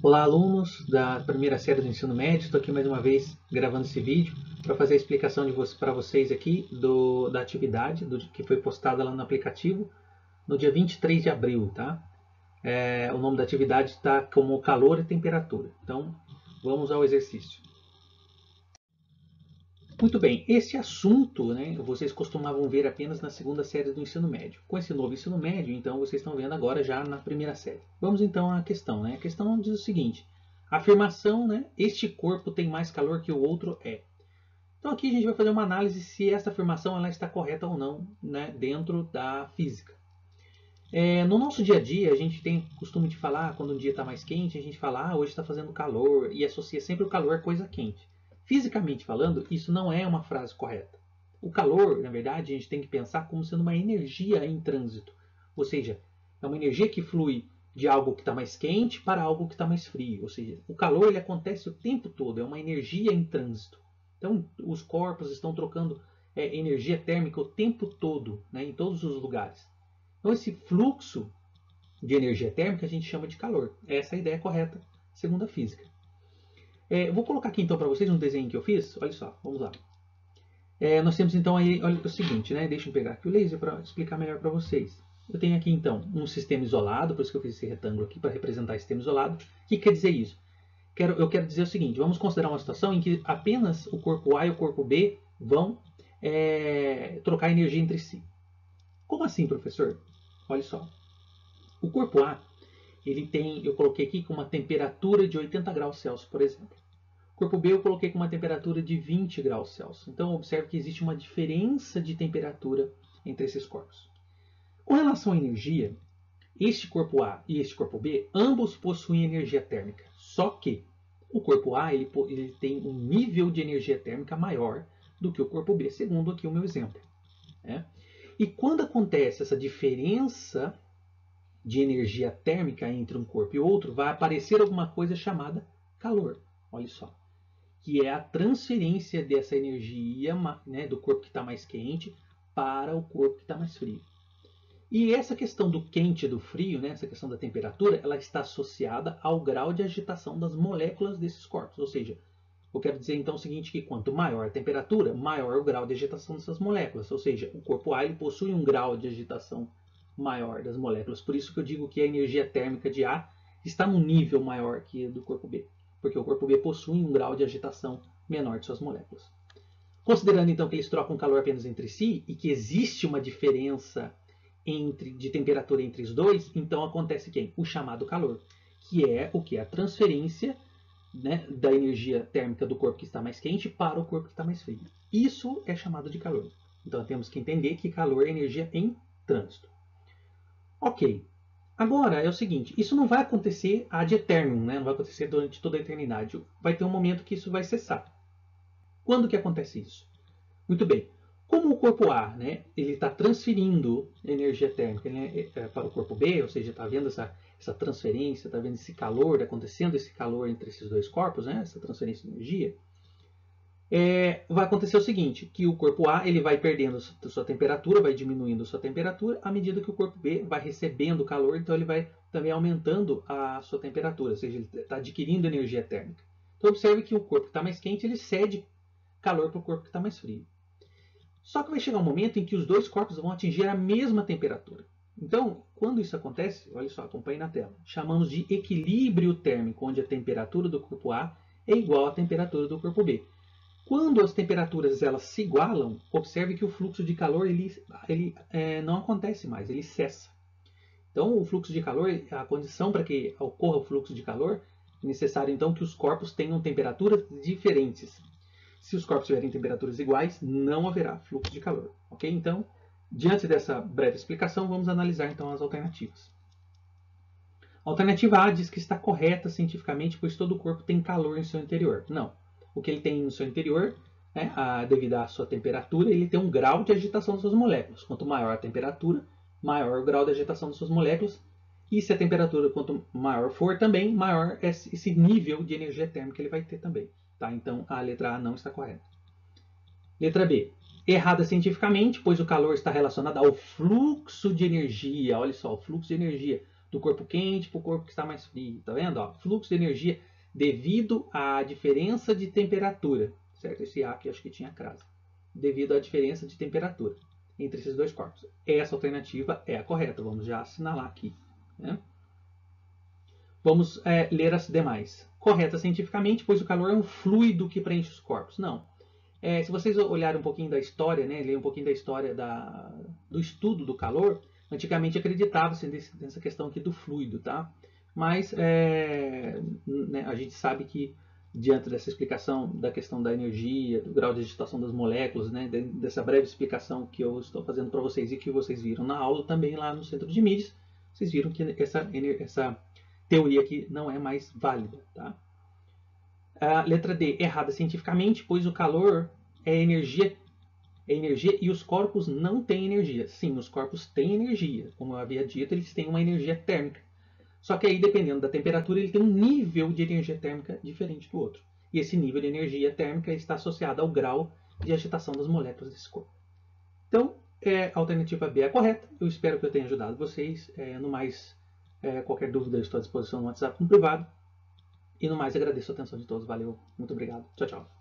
Olá, alunos da primeira série do ensino médio. Estou aqui mais uma vez gravando esse vídeo para fazer a explicação para vocês aqui da atividade que foi postada lá no aplicativo no dia 23 de abril, tá? O nome da atividade está como calor e temperatura. Então, vamos ao exercício. Muito bem, esse assunto, né, vocês costumavam ver apenas na segunda série do ensino médio. Com esse novo ensino médio, então, vocês estão vendo agora já na primeira série. Vamos então à questão, né? A questão diz o seguinte: a afirmação, né, este corpo tem mais calor que o outro é. Então aqui a gente vai fazer uma análise se essa afirmação ela está correta ou não, né, dentro da física. No nosso dia a dia, a gente tem costume de falar, quando o dia está mais quente, a gente fala, hoje está fazendo calor, e associa sempre o calor a coisa quente. Fisicamente falando, isso não é uma frase correta. O calor, na verdade, a gente tem que pensar como sendo uma energia em trânsito. Ou seja, é uma energia que flui de algo que está mais quente para algo que está mais frio. Ou seja, o calor ele acontece o tempo todo, é uma energia em trânsito. Então, os corpos estão trocando energia térmica o tempo todo, né, em todos os lugares. Então, esse fluxo de energia térmica a gente chama de calor. Essa é a ideia correta, segundo a física. Vou colocar aqui então para vocês um desenho que eu fiz. Olha só, vamos lá. Nós temos então aí, olha o seguinte, né? Deixa eu pegar aqui o laser para explicar melhor para vocês. Eu tenho aqui então um sistema isolado, por isso que eu fiz esse retângulo aqui para representar o sistema isolado. O que quer dizer isso? Eu quero dizer o seguinte: vamos considerar uma situação em que apenas o corpo A e o corpo B vão trocar energia entre si. Como assim, professor? Olha só. O corpo A, ele tem, eu coloquei aqui com uma temperatura de 80 graus Celsius, por exemplo. O corpo B eu coloquei com uma temperatura de 20 graus Celsius. Então, observe que existe uma diferença de temperatura entre esses corpos. Com relação à energia, este corpo A e este corpo B, ambos possuem energia térmica. Só que o corpo A ele tem um nível de energia térmica maior do que o corpo B, segundo aqui o meu exemplo. E quando acontece essa diferença de energia térmica entre um corpo e outro, vai aparecer alguma coisa chamada calor. Olha só. Que é a transferência dessa energia, né, do corpo que está mais quente para o corpo que está mais frio. E essa questão do quente e do frio, né, essa questão da temperatura, ela está associada ao grau de agitação das moléculas desses corpos. Ou seja, eu quero dizer então o seguinte, que quanto maior a temperatura, maior o grau de agitação dessas moléculas. Ou seja, o corpo A ele possui um grau de agitação maior das moléculas. Por isso que eu digo que a energia térmica de A está num nível maior que do corpo B, porque o corpo B possui um grau de agitação menor de suas moléculas. Considerando então que eles trocam calor apenas entre si e que existe uma diferença de temperatura entre os dois, então acontece quem? O chamado calor, que é o que? A transferência, né, da energia térmica do corpo que está mais quente para o corpo que está mais frio. Isso é chamado de calor. Então temos que entender que calor é energia em trânsito. Ok. Agora é o seguinte, isso não vai acontecer ad eternum, né? Não vai acontecer durante toda a eternidade. Vai ter um momento que isso vai cessar. Quando que acontece isso? Muito bem. Como o corpo A, né, ele está transferindo energia térmica, né, para o corpo B, ou seja, está vendo essa transferência, está vendo esse calor, acontecendo esse calor entre esses dois corpos, né, essa transferência de energia, vai acontecer o seguinte, que o corpo A ele vai perdendo sua temperatura, vai diminuindo sua temperatura, à medida que o corpo B vai recebendo calor, então ele vai também aumentando a sua temperatura, ou seja, ele está adquirindo energia térmica. Então observe que o corpo que está mais quente, ele cede calor para o corpo que está mais frio. Só que vai chegar um momento em que os dois corpos vão atingir a mesma temperatura. Então, quando isso acontece, olha só, acompanhe na tela, chamamos de equilíbrio térmico, onde a temperatura do corpo A é igual à temperatura do corpo B. Quando as temperaturas elas se igualam, observe que o fluxo de calor ele não acontece mais, ele cessa. Então, o fluxo de calor, a condição para que ocorra o fluxo de calor, é necessário então que os corpos tenham temperaturas diferentes. Se os corpos tiverem temperaturas iguais, não haverá fluxo de calor. Ok? Então, diante dessa breve explicação, vamos analisar então as alternativas. A alternativa A diz que está correta cientificamente, pois todo o corpo tem calor em seu interior. Não. O que ele tem no seu interior, né, devido à sua temperatura, ele tem um grau de agitação das suas moléculas. Quanto maior a temperatura, maior o grau de agitação das suas moléculas. E se a temperatura quanto maior for também, maior esse nível de energia térmica ele vai ter também. Tá? Então a letra A não está correta. Letra B. Errada cientificamente, pois o calor está relacionado ao fluxo de energia. Olha só, o fluxo de energia. do corpo quente para o corpo que está mais frio, tá vendo? Ó, fluxo de energia devido à diferença de temperatura, certo? Esse A aqui acho que tinha crase. Devido à diferença de temperatura entre esses dois corpos. Essa alternativa é a correta, vamos já assinalar aqui, né? Vamos ler as demais. Correta cientificamente, pois o calor é um fluido que preenche os corpos. Não. Se vocês olharem um pouquinho da história, né, lerem um pouquinho da história do estudo do calor, antigamente acreditava-se nessa questão aqui do fluido, tá? Mas né, a gente sabe que, diante dessa explicação da questão da energia, do grau de agitação das moléculas, né, dessa breve explicação que eu estou fazendo para vocês e que vocês viram na aula também lá no centro de mídias, vocês viram que essa teoria aqui não é mais válida, tá? A letra D, errada cientificamente, pois o calor é energia e os corpos não têm energia. Sim, os corpos têm energia. Como eu havia dito, eles têm uma energia térmica. Só que aí, dependendo da temperatura, ele tem um nível de energia térmica diferente do outro. E esse nível de energia térmica está associado ao grau de agitação das moléculas desse corpo. Então, a alternativa B é a correta. Eu espero que eu tenha ajudado vocês. No mais, qualquer dúvida, eu estou à disposição no WhatsApp no privado. E no mais, agradeço a atenção de todos. Valeu, muito obrigado. Tchau, tchau.